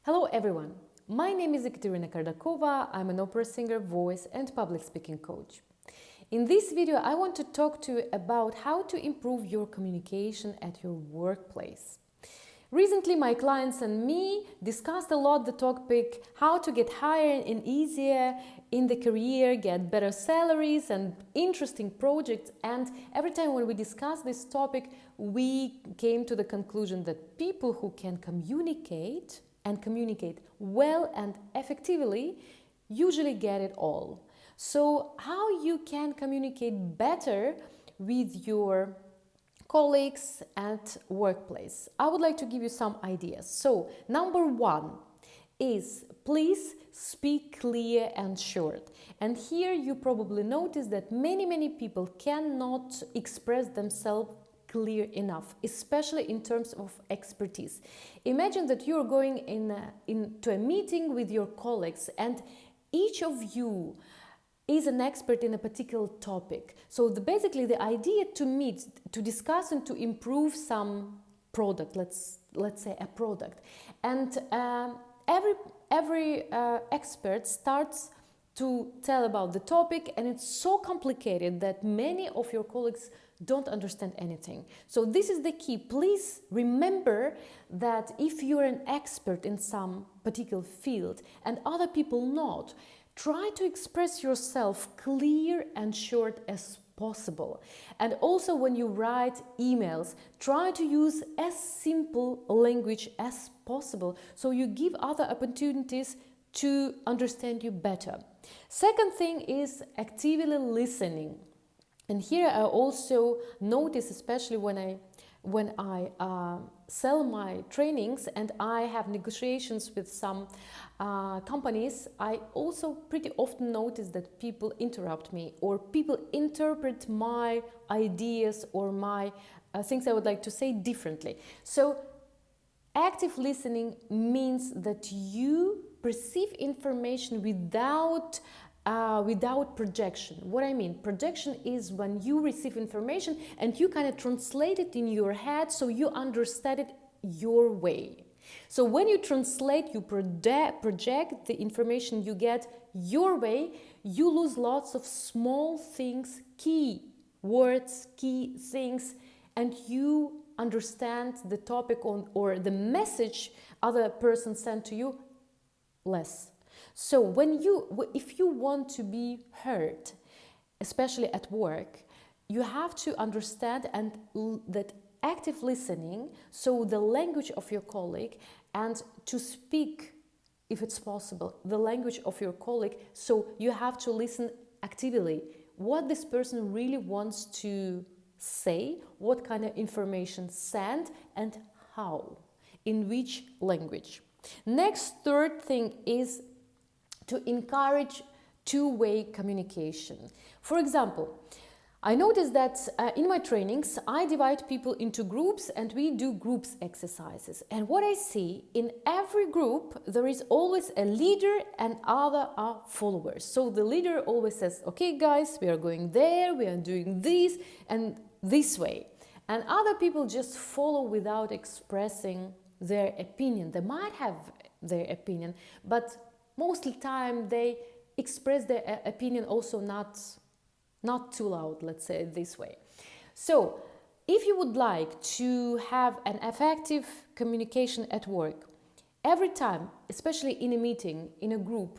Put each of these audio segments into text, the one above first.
Hello everyone, my name is Ekaterina Kardakova. I'm an opera singer, voice and public speaking coach. In this video, I want to talk to you about how to improve your communication at your workplace. Recently, my clients and me discussed a lot the topic how to get higher and easier in the career, get better salaries and interesting projects. And every time when we discuss this topic, we came to the conclusion that people who can communicate well and effectively usually get it all. So how you can communicate better with your colleagues at workplace? I would like to give you some ideas. So number one is please speak clear and short. And here you probably notice that many people cannot express themselves clear enough, especially in terms of expertise. Imagine that you're going into a meeting with your colleagues and each of you is an expert in a particular topic. So basically the idea to meet, to discuss and to improve some product, let's say a product. And every expert starts to tell about the topic, and it's so complicated that many of your colleagues don't understand anything. So this is the key. Please remember that if you're an expert in some particular field and other people not, try to express yourself clear and short as possible. And also when you write emails, try to use as simple language as possible so you give other opportunities to understand you better. Second thing is actively listening. And here I also notice, especially when I sell my trainings and I have negotiations with some companies, I also pretty often notice that people interrupt me or people interpret my ideas or my things I would like to say differently. So active listening means that you perceive information without projection. What I mean, projection is when you receive information and you kind of translate it in your head so you understand it your way. So when you translate, you project the information you get your way, you lose lots of small things, key words, key things, and you understand the topic or the message other person sent to you less. So if you want to be heard, especially at work, you have to understand that active listening, so the language of your colleague, and to speak, if it's possible, the language of your colleague. So you have to listen actively what this person really wants to say, what kind of information sent, and how, in which language. Next, third thing is to encourage two-way communication. For example, I noticed that in my trainings, I divide people into groups and we do groups exercises. And what I see, in every group, there is always a leader and other are followers. So the leader always says, okay guys, we are going there, we are doing this and this way. And other people just follow without expressing their opinion. They might have their opinion, but most of the time they express their opinion also not too loud, let's say it this way. So if you would like to have an effective communication at work, every time, especially in a meeting, in a group,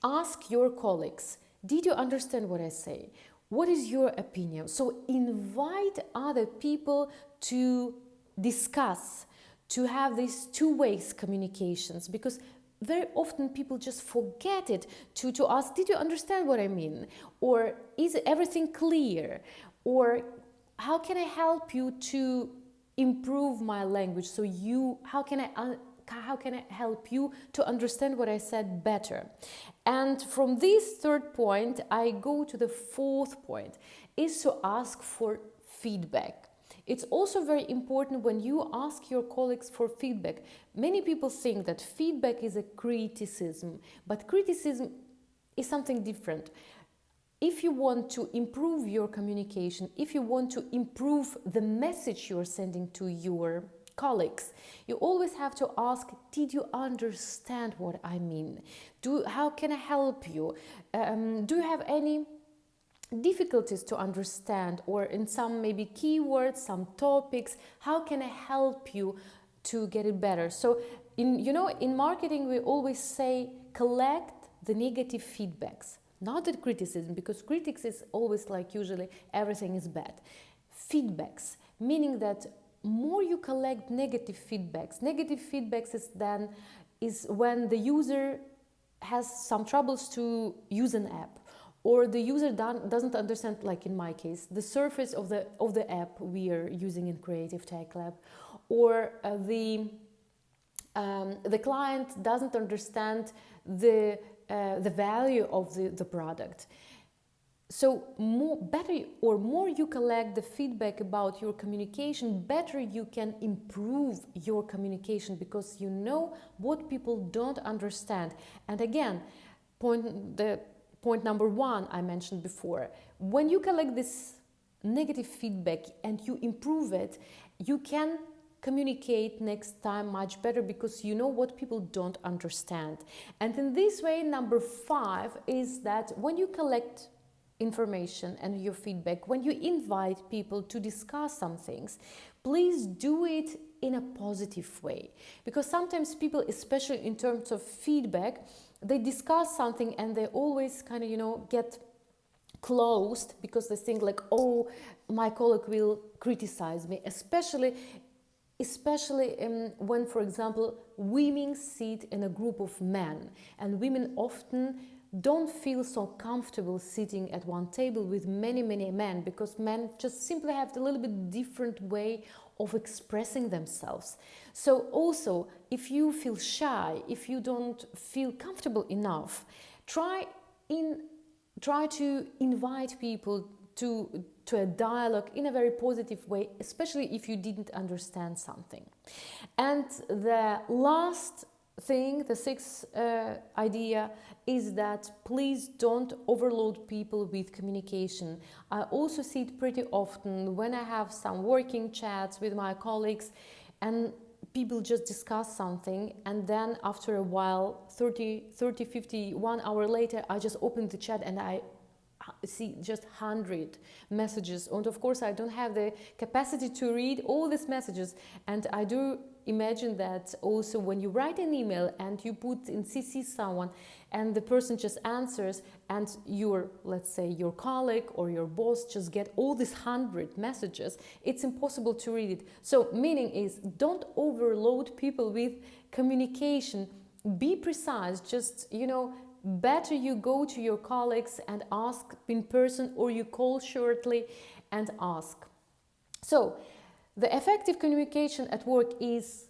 ask your colleagues, did you understand what I say? What is your opinion? So invite other people to discuss, to have these two-way communications, because very often people just forget it to ask, did you understand what I mean? Or is everything clear? Or how can I help you to improve my language? So how can I help you to understand what I said better? And from this third point, I go to the fourth point, is to ask for feedback. It's also very important when you ask your colleagues for feedback. Many people think that feedback is a criticism, but criticism is something different. If you want to improve your communication, if you want to improve the message you're sending to your colleagues, you always have to ask, did you understand what I mean? How can I help you? Do you have any difficulties to understand, or in some maybe keywords, some topics? How can I help you to get it better? So in marketing, we always say collect the negative feedbacks, not the criticism, because critics is always like usually everything is bad. Feedbacks, meaning that more you collect negative feedbacks is when the user has some troubles to use an app, or the user doesn't understand, like in my case, the surface of the app we are using in Creative Tech Lab, or the client doesn't understand the value of the product. So more you collect the feedback about your communication, better you can improve your communication, because you know what people don't understand. And again, point number one I mentioned before, when you collect this negative feedback and you improve it, you can communicate next time much better, because you know what people don't understand. And in this way, number 5 is that when you collect information and your feedback, when you invite people to discuss some things, please do it in a positive way, because sometimes people, especially in terms of feedback, they discuss something and they always kind of get closed, because they think like, oh, my colleague will criticize me, especially when, for example, women sit in a group of men, and women often don't feel so comfortable sitting at one table with many men, because men just simply have a little bit different way of expressing themselves. So also, if you feel shy, if you don't feel comfortable enough, try to invite people to a dialogue in a very positive way, especially if you didn't understand something. And the last thing, the 6th idea, is that please don't overload people with communication. I also see it pretty often when I have some working chats with my colleagues, and people just discuss something, and then after a while, 50, 1 hour later, I just open the chat and I see just 100 messages, and of course I don't have the capacity to read all these messages. And I do imagine that also when you write an email and you put in CC someone and the person just answers, and let's say your colleague or your boss just get all these 100 messages, it's impossible to read it. So meaning is, don't overload people with communication, be precise, just better you go to your colleagues and ask in person, or you call shortly and ask. So the effective communication at work is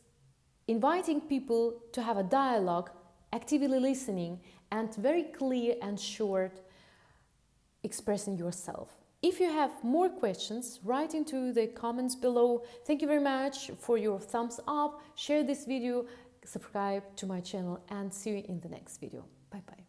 inviting people to have a dialogue, actively listening, and very clear and short expressing yourself. If you have more questions, write into the comments below. Thank you very much for your thumbs up, share this video, subscribe to my channel, and see you in the next video. Bye bye.